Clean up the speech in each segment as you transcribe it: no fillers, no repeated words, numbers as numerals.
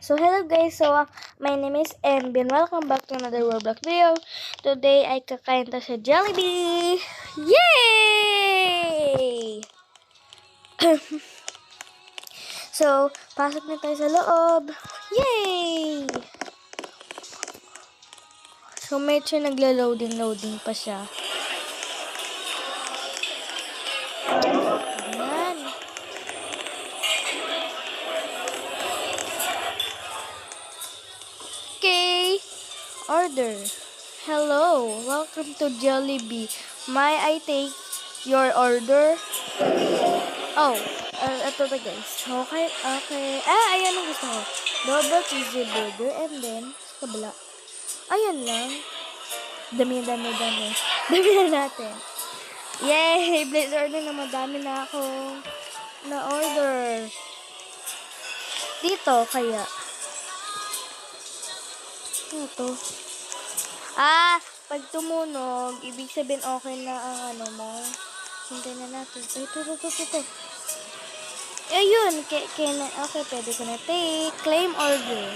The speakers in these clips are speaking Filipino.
So hello guys, my name is MB and welcome back to another Roblox video. Today ay kakain tayo sa Jollibee. Yay! So, pasok na tayo sa loob. Yay! So, medyo nagla-loading pa siya. Ayan. Okay. Order. Hello. Welcome to Jollibee. May I take your order? Oh, ito na guys. Okay. Ayan ang gusto ko. Double cheeseburger and then, kabila. Ayan lang. Dami. Dami na natin. Yay! Please order na madami na ako na order. Dito, kaya. Ano to? Pag tumunog, ibig sabihin okay na ang ano mo. Hintay na natin. Ito. Ayun, okay, pwede ko na take. Claim order.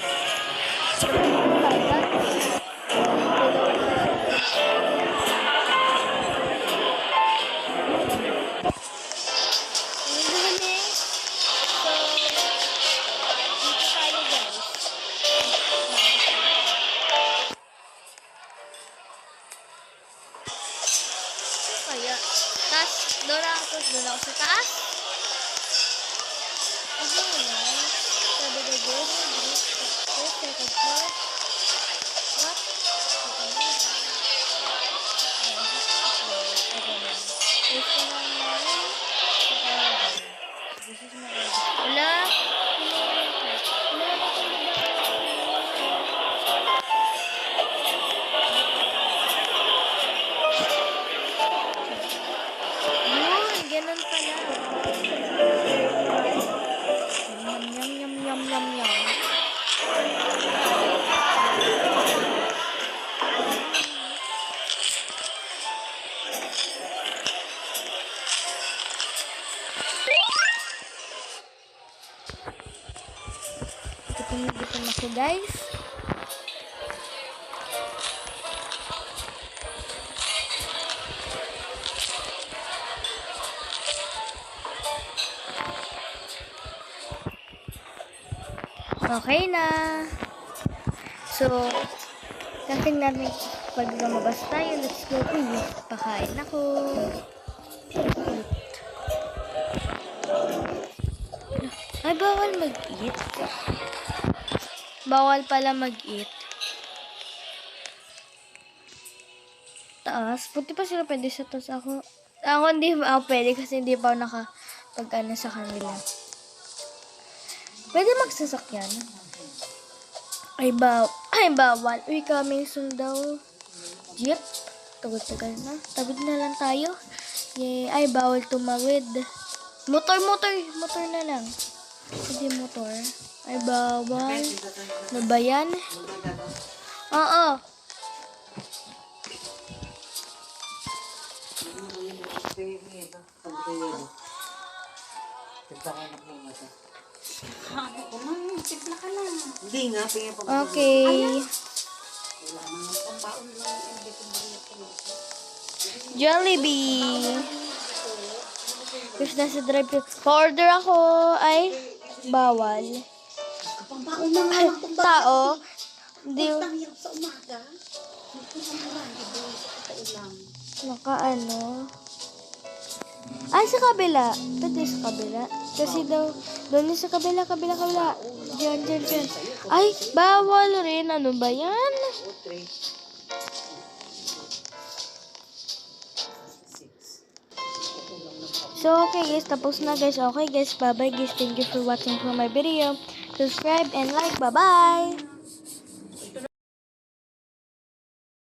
Kaya, doon ako sa taas. Ayun yan. Sabi na doon, second floor. What? Wala. Ganun pala. Yum. Gutom ako guys. Okay na. So, kanting namin pag lumabas tayo. Let's go. Pakain ako. Ay, bawal mag-eat. Bawal pala mag-eat. Taas. Puti pa sila pwede sa taas ako. Ako hindi pwede kasi hindi pa ako nakapag-ano sa kanila. Pwede magsasakyan. Ay, bawal. Uy, coming soon daw. Jeep. Tagal na. Tawid na lang tayo. Yay. Ay, bawal tumawid. Motor na lang. Hindi motor. Ay, bawal. Ano ba yan? Oo. Okay. Jollibee. Kasi nasa drive-thru. Pa-order ako ay bawal. Tao. Hindi. Naka-ano. Sa kabila. Pwede sa kabila. Kasi daw, doon sa kabila. Diyan. Ay, bawal rin. Ano ba yan? So, okay guys. Tapos na guys. Okay guys. Bye-bye guys. Thank you for watching for my video. Subscribe and like. Bye-bye!